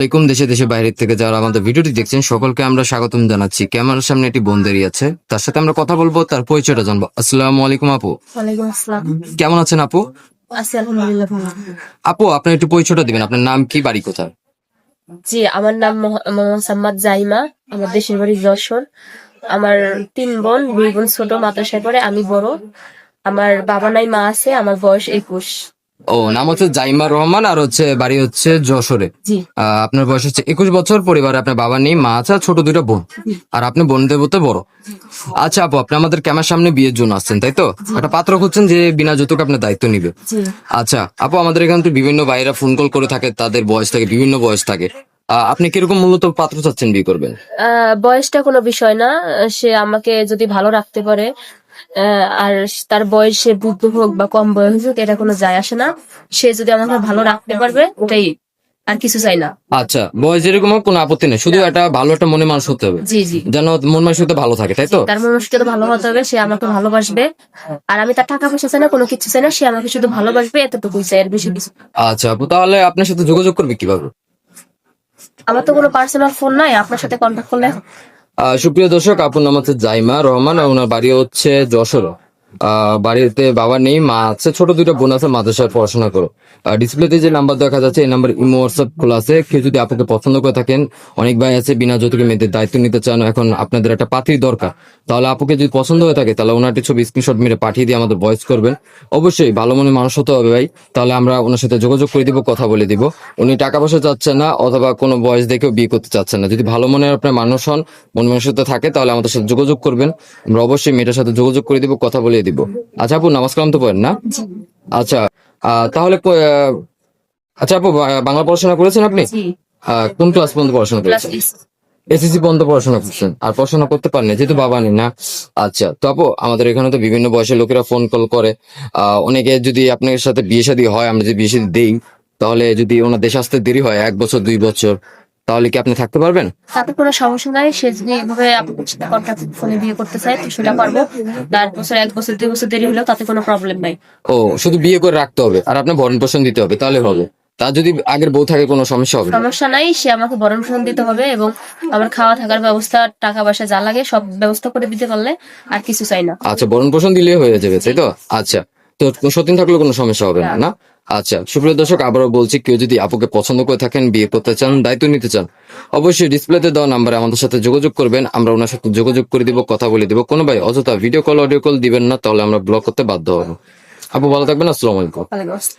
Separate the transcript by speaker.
Speaker 1: আসসালামাইকুম। দেশে দেশে বাইরের থেকে যারা আমাদের ভিডিওটি দেখছেন সকলকে আমরা স্বাগতম জানাচ্ছি। ক্যামেরার সামনে একটি বোন দাঁড়িয়ে আছে, তার সাথে আমরা কথা বলবো, তার পরিচয়টা জানবো। আসসালামু আলাইকুম আপু,
Speaker 2: ওয়ালাইকুম আসসালাম।
Speaker 1: কেমন আছেন আপু?
Speaker 2: আছি আলহামদুলিল্লাহ ভালো।
Speaker 1: আপু আপনার একটু পরিচয়টা দিবেন, আপনার নাম কি, বাড়ি কোথায়?
Speaker 2: জি, আমার নাম মোহাম্মদ সাম্মাদ জাইমা। আমার দেশের বাড়ি যশোর। আমার 3 বোন, 2 বোন ছোট মাদ্রাসায় পড়ে, আমি বড়। আমার বাবা নাই, মা আছে। আমার বয়স 21।
Speaker 1: ও, নাম হচ্ছে জাইমা রহমান, আর হচ্ছে বাড়ি হচ্ছে যশোরে।
Speaker 2: জি
Speaker 1: আপনার বয়স হচ্ছে 21 বছর, পরিবারে আপনার বাবা নেই, মা আছে, আর ছোট 2টা বোন, আর আপনি বোনদের মধ্যে বড়। আচ্ছা আপু, আপনি আমাদের ক্যামেরার সামনে বিয়ের জন্য আসছেন, তাই তো? একটা পাত্র খুঁজছেন যে বিনা যৌতুকে আপনার দায়িত্ব নিবে।
Speaker 2: জি।
Speaker 1: আচ্ছা আপু, আমাদের এখানে তো বিভিন্ন ভাইরা ফোন কল করে থাকে, তাদের বয়স থাকে, বিভিন্ন বয়স থাকে। আপনি কিরকম মূলত পাত্র চাচ্ছেন বিয়ে করবেন?
Speaker 2: বয়সটা কোনো বিষয় না। সে আমাকে যদি ভালো রাখতে পারে, আর তার বয়সে বৃদ্ধ হোক বা কম বয়স হোক, এটা কোনো যায় আসে না। সে যদি আমাকে ভালো রাখতে পারবে, ওটাই, আর কিছু চাই না।
Speaker 1: আচ্ছা, বয়স যেরকম হোক কোনো আপত্তি নেই, শুধু একটা ভালো একটা মনে মানুষ হতে হবে,
Speaker 2: জি জি।
Speaker 1: যেন মন মানসিকতা ভালো থাকে, তাই তো?
Speaker 2: তার মনসিকতা ভালো হতে হবে, সে আমাকে ভালোবাসবে। আর আমি তার টাকা পয়সা চাই না, কোনো কিছু চাই না, সে আমাকে শুধু ভালোবাসবে, এতটুকুই চাই, এর বেশি কিছু না।
Speaker 1: আচ্ছা আপু, তাহলে আপনার সাথে যোগাযোগ করবে কিভাবে?
Speaker 2: আমার তো কোনো পার্সোনাল ফোন নাই, আপনার সাথে কন্ট্যাক্ট করলে।
Speaker 1: সুপ্রিয় দর্শক, আপুর নাম হচ্ছে জাইমা রহমান, আর ওনার বাড়ি হচ্ছে যশোর। বাড়িতে বাবা নেই, মা আছে, ছোট 2টা বোন আছে, মাদ্রাসায় পড়াশোনা করো। ডিসপ্লেতে যে নাম্বার দেখা যাচ্ছে, এই নাম্বার ইমো হোয়াটসঅ্যাপ খোলা আছে। কেউ যদি আপুকে পছন্দ করে থাকেন, অনেক ভাই আছে বিনা যৌতুকে মেয়েদের দায়িত্ব নিতে চান, এখন আপনাদের একটা পাত্রীর দরকার, তাহলে আপুকে যদি পছন্দ হয়ে থাকে, তাহলে ওনার ছবি স্ক্রিনশট মেরে পাঠিয়ে দিয়ে আমাদের ভয়েস করবেন। অবশ্যই ভালো মনে মানুষ হতে হবে ভাই, তাহলে আমরা ওনার সাথে যোগাযোগ করে দিব, কথা বলে দিব। উনি টাকা পয়সা চাচ্ছেন না, অথবা কোনো বয়স দেখেও বিয়ে করতে চাচ্ছেন না। যদি ভালো মনের আপনার মানুষ হন, মন মানসিকতা থাকে, তাহলে আমাদের সাথে যোগাযোগ করবেন। আমরা অবশ্যই মেয়েটার সাথে যোগাযোগ করে দিব, কথা বলে দিব। আচ্ছা আপু, নামাজ কালাম তো পড়েন না? আচ্ছা, তাহলে আচ্ছা আপু, বাংলা পড়াশোনা করেছেন আপনি?
Speaker 2: জি।
Speaker 1: কোন ক্লাস পর্যন্ত পড়াশোনা
Speaker 2: ক্লাস
Speaker 1: করেছেন? এসএসসি পর্যন্ত পড়াশোনা করছেন, আর পড়াশোনা করতে পারেন না যেহেতু বাবা নেই না? আচ্ছা, তো আপু আমাদের এখানে তো বিভিন্ন বয়সের লোকেরা ফোন কল করে। অনেকে যদি আপনার সাথে বিয়ে শাদী হয়, আমরা যদি বিয়ে শাদী দেই, তাহলে যদি ওনার দেশে আসতে দেরি হয় 1 বছর 2 বছর, তাহলে কি আপনি থাকতে পারবেন?
Speaker 2: তাতে কোনো সমস্যা নাই। সে যদি এভাবে আপনার সাথে কন্ট্যাক্ট ফোনে বিয়ে করতে চায়, তো সেটা পারবো। 1 বছর 2 বছর দেরি হলেও তাতে কোনো প্রবলেম নাই।
Speaker 1: ও, শুধু বিয়ে করে রাখতে হবে আর আপনার ভরণ পোষণ দিতে হবে, তাহলে হবে? তার যদি আগের বউ থাকে, কোনো সমস্যা হবে না?
Speaker 2: সমস্যা নাই, সে আমাকে ভরণ পোষণ দিতে হবে, এবং আমার খাওয়া থাকার ব্যবস্থা, টাকা পয়সা যা লাগে সব ব্যবস্থা করে দিতে পারলে আর কিছু চাই না।
Speaker 1: আচ্ছা, ভরণ পোষণ দিলে হয়ে যাবে, তাই তো? আচ্ছা, তো সতীন থাকলে কোনো সমস্যা হবে না, না? আচ্ছা, সুপ্রিয় দর্শক, আবারও বলছি, কেউ যদি আপুকে পছন্দ করে থাকেন, বিয়ে করতে চান, দায়িত্ব নিতে চান, অবশ্যই ডিসপ্লেতে দেওয়া নাম্বারে আমাদের সাথে যোগাযোগ করবেন। আমরা ওনার সাথে যোগাযোগ করে দিব, কথা বলে দিব। কোনো ভাই অযথা ভিডিও কল অডিও কল দিবেন না, তাহলে আমরা ব্লক করতে বাধ্য হবো। আপু ভালো থাকবেন, আসসালামু আলাইকুম।
Speaker 2: ওয়ালাইকুম আসসালাম।